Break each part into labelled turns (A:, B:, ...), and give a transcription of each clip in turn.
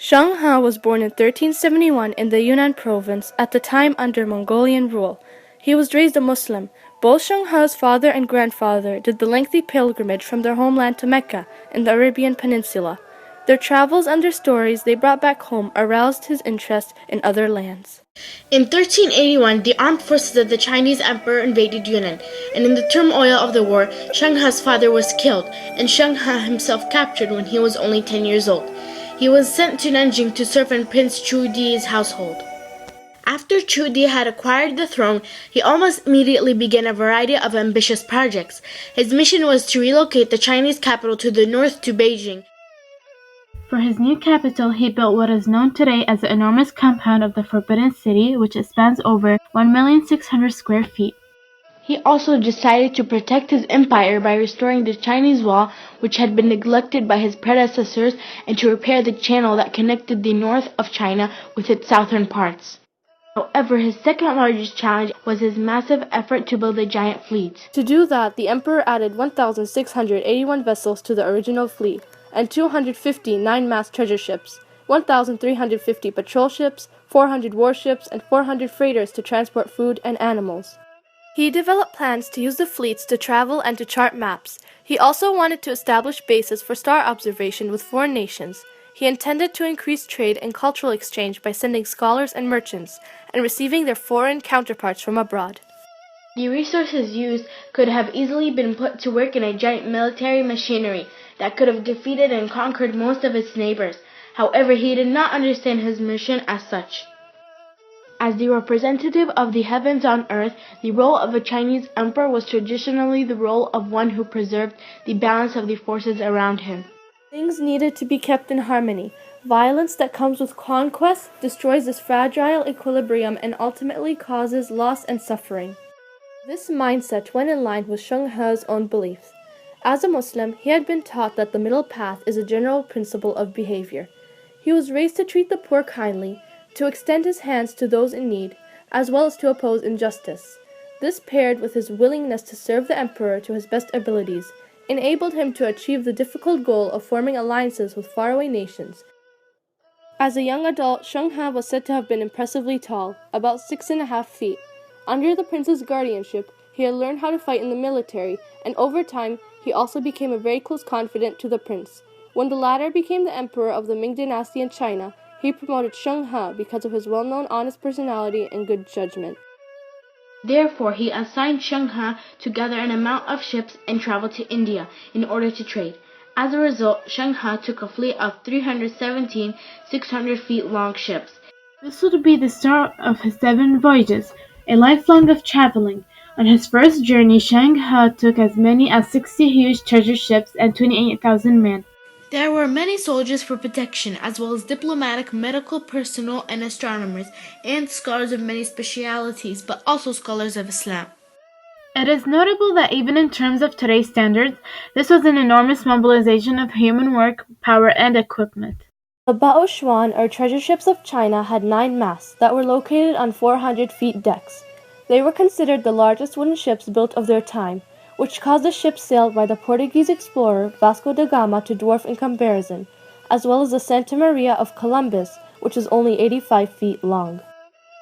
A: Zheng was born in 1371 in the Yunnan province, at the time under Mongolian rule. He was raised a Muslim. Both Zheng He's father and grandfather did the lengthy pilgrimage from their homeland to Mecca in the Arabian Peninsula. Their travels and their stories they brought back home aroused his interest in other lands.
B: In 1381, the armed forces of the Chinese emperor invaded Yunnan, and in the turmoil of the war, Zheng He's father was killed, and Zheng He himself captured when he was only 10 years old. He was sent to Nanjing to serve in Prince Chu Di's household. After Chu Di had acquired the throne, he almost immediately began a variety of ambitious projects. His mission was to relocate the Chinese capital to the north to Beijing.
C: For his new capital, he built what is known today as the enormous compound of the Forbidden City, which spans over 1,600,000 square feet.
B: He also decided to protect his empire by restoring the Chinese wall, which had been neglected by his predecessors, and to repair the channel that connected the north of China with its southern parts. However, his second largest challenge was his massive effort to build a giant fleet.
A: To do that, the emperor added 1,681 vessels to the original fleet, and 250 nine-mast treasure ships, 1,350 patrol ships, 400 warships, and 400 freighters to transport food and animals. He developed plans to use the fleets to travel and to chart maps. He also wanted to establish bases for star observation with foreign nations. He intended to increase trade and cultural exchange by sending scholars and merchants, and receiving their foreign counterparts from abroad.
B: The resources used could have easily been put to work in a giant military machinery that could have defeated and conquered most of its neighbors. However, he did not understand his mission as such. As the representative of the heavens on earth, the role of a Chinese emperor was traditionally the role of one who preserved the balance of the forces around him.
A: Things needed to be kept in harmony. Violence that comes with conquest destroys this fragile equilibrium and ultimately causes loss and suffering. This mindset went in line with Zheng He's own beliefs. As a Muslim, he had been taught that the middle path is a general principle of behavior. He was raised to treat the poor kindly, to extend his hands to those in need, as well as to oppose injustice. This, paired with his willingness to serve the emperor to his best abilities, enabled him to achieve the difficult goal of forming alliances with faraway nations. As a young adult, Zheng He was said to have been impressively tall, about 6.5 feet. Under the prince's guardianship, he had learned how to fight in the military, and over time, he also became a very close confidant to the prince. When the latter became the emperor of the Ming dynasty in China, he promoted Zheng He because of his well-known honest personality and good judgment.
B: Therefore, he assigned Zheng He to gather an amount of ships and travel to India in order to trade. As a result, Zheng He took a fleet of 317 600 feet long ships.
C: This would be the start of his 7 voyages, a lifelong of traveling. On his first journey, Zheng He took as many as 60 huge treasure ships and 28,000 men.
B: There were many soldiers for protection, as well as diplomatic, medical personnel, and astronomers, and scholars of many specialities, but also scholars of Islam.
C: It is notable that even in terms of today's standards, this was an enormous mobilization of human work, power, and equipment.
A: The Baoshuan, or treasure ships of China, had 9 masts that were located on 400 feet decks. They were considered the largest wooden ships built of their time, which caused the ships sailed by the Portuguese explorer Vasco da Gama to dwarf in comparison, as well as the Santa Maria of Columbus, which is only 85 feet long.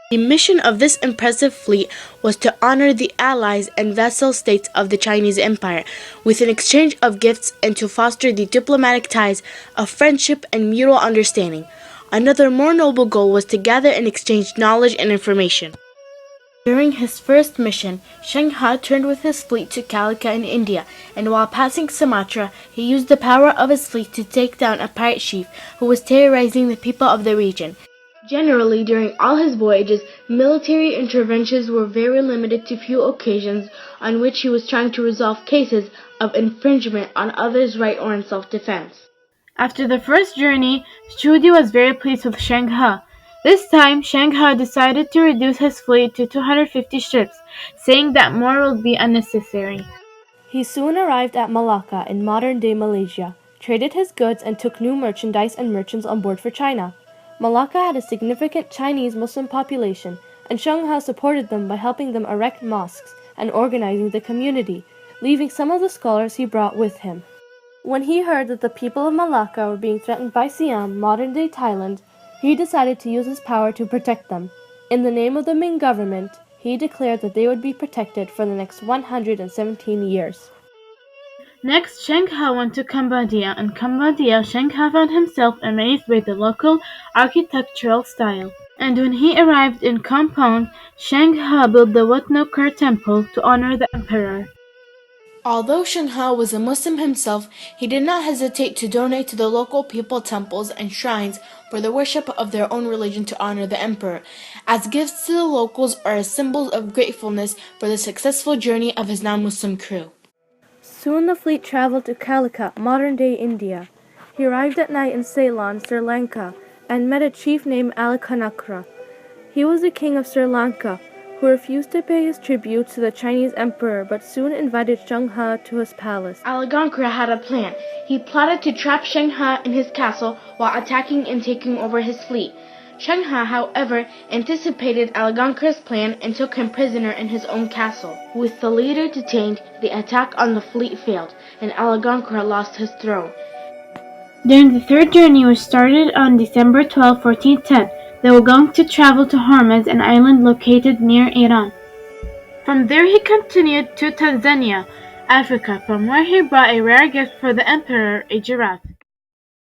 B: The mission of this impressive fleet was to honor the allies and vassal states of the Chinese Empire with an exchange of gifts and to foster the diplomatic ties of friendship and mutual understanding. Another more noble goal was to gather and exchange knowledge and information. During his first mission, Zheng He turned with his fleet to Calicut in India, and while passing Sumatra, he used the power of his fleet to take down a pirate chief who was terrorizing the people of the region. Generally, during all his voyages, military interventions were very limited to few occasions on which he was trying to resolve cases of infringement on others' right or in self-defense.
C: After the first journey, Chu Di was very pleased with Zheng He. This time, Zheng He decided to reduce his fleet to 250 ships, saying that more would be unnecessary.
A: He soon arrived at Malacca in modern-day Malaysia, traded his goods, and took new merchandise and merchants on board for China. Malacca had a significant Chinese Muslim population, and Zheng He supported them by helping them erect mosques and organizing the community, leaving some of the scholars he brought with him. When he heard that the people of Malacca were being threatened by Siam, modern-day Thailand, he decided to use his power to protect them. In the name of the Ming government, he declared that they would be protected for the next 117 years.
C: Next, Zheng went to Cambodia. In Cambodia, Zheng found himself amazed by the local architectural style. And when he arrived in Kampong, Zheng built the Wat No Kur temple to honor the emperor.
B: Although Zheng He was a Muslim himself, he did not hesitate to donate to the local people temples and shrines for the worship of their own religion to honor the emperor, as gifts to the locals are a symbol of gratefulness for the successful journey of his non-Muslim crew.
A: Soon the fleet traveled to Calicut, modern-day India. He arrived at night in Ceylon, Sri Lanka, and met a chief named Alakanakra. He was the king of Sri Lanka, who refused to pay his tribute to the Chinese emperor but soon invited Zheng He to his palace.
B: Alagonkra had a plan. He plotted to trap Zheng He in his castle while attacking and taking over his fleet. Zheng He, however, anticipated Alagonkra's plan and took him prisoner in his own castle. With the leader detained, the attack on the fleet failed, and Alagonkra lost his throne.
C: During the third journey, which started on December 12, 1410, they were going to travel to Hormuz, an island located near Iran. From there he continued to Tanzania, Africa, from where he brought a rare gift for the emperor, a giraffe.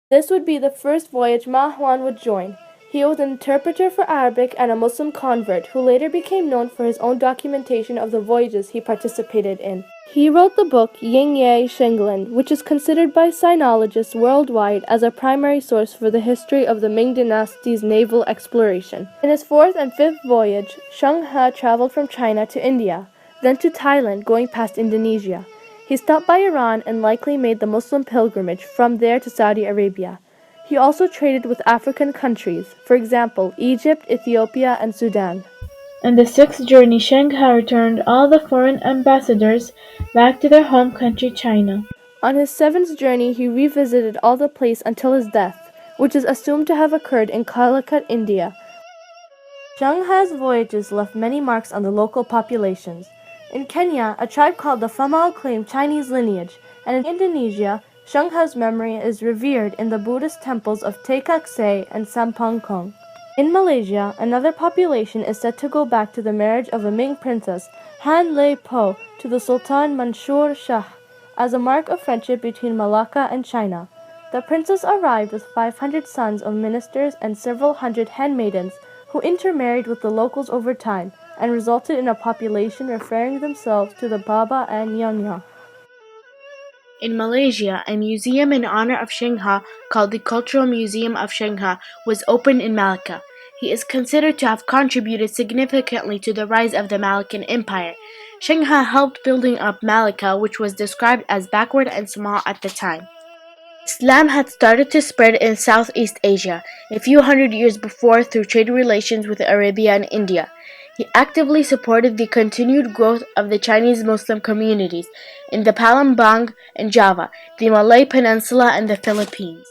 A: This would be the first voyage Ma Huan would join. He was an interpreter for Arabic and a Muslim convert who later became known for his own documentation of the voyages he participated in. He wrote the book Yin Ye Shenglen, which is considered by sinologists worldwide as a primary source for the history of the Ming Dynasty's naval exploration. In his fourth and fifth voyage, Zheng He traveled from China to India, then to Thailand, going past Indonesia. He stopped by Iran and likely made the Muslim pilgrimage from there to Saudi Arabia. He also traded with African countries, for example, Egypt, Ethiopia, and Sudan.
C: On the sixth journey, Zheng He returned all the foreign ambassadors back to their home country, China.
A: On his seventh journey, he revisited all the place until his death, which is assumed to have occurred in Calicut, India. Zheng He's voyages left many marks on the local populations. In Kenya, a tribe called the Famal claimed Chinese lineage, and in Indonesia, Zheng He's memory is revered in the Buddhist temples of Tekakse and Sampangkong. In Malaysia, another population is said to go back to the marriage of a Ming princess, Han Lei Po, to the Sultan Mansur Shah, as a mark of friendship between Malacca and China. The princess arrived with 500 sons of ministers and several hundred handmaidens who intermarried with the locals over time and resulted in a population referring themselves to the Baba and Nyanya.
B: In Malaysia, a museum in honor of Zheng He called the Cultural Museum of Zheng He was opened in Malacca. He is considered to have contributed significantly to the rise of the Malaccan Empire. Zheng He helped building up Malacca, which was described as backward and small at the time. Islam had started to spread in Southeast Asia a few hundred years before through trade relations with Arabia and India. He actively supported the continued growth of the Chinese Muslim communities in the Palembang and Java, the Malay Peninsula, and the Philippines.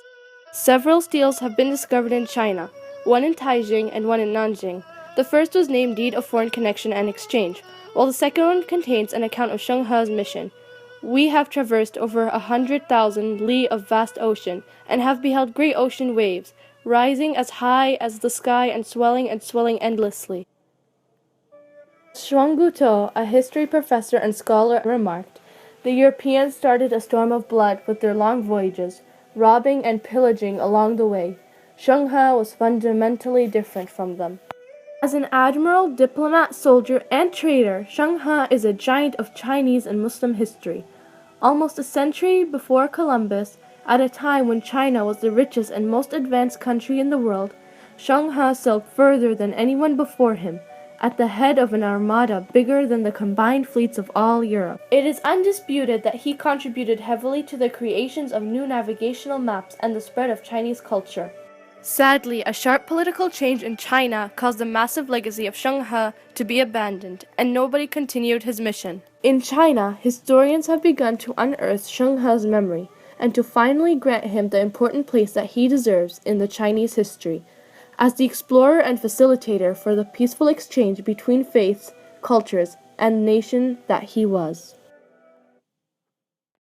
A: Several steles have been discovered in China, one in Taizheng and one in Nanjing. The first was named Deed of Foreign Connection and Exchange, while the second one contains an account of Zheng He's mission. We have traversed over 100,000 li of vast ocean, and have beheld great ocean waves, rising as high as the sky and swelling endlessly. Xuanguto, a history professor and scholar, remarked, "The Europeans started a storm of blood with their long voyages, robbing and pillaging along the way. Zheng He was fundamentally different from them." As an admiral, diplomat, soldier, and trader, Zheng He is a giant of Chinese and Muslim history. Almost a century before Columbus, at a time when China was the richest and most advanced country in the world, Zheng He sailed further than anyone before him, at the head of an armada bigger than the combined fleets of all Europe. It is undisputed that he contributed heavily to the creations of new navigational maps and the spread of Chinese culture. Sadly, a sharp political change in China caused the massive legacy of Zheng He to be abandoned, and nobody continued his mission. In China, historians have begun to unearth Zheng He's memory, and to finally grant him the important place that he deserves in the Chinese history, as the explorer and facilitator for the peaceful exchange between faiths, cultures, and the nation that he was.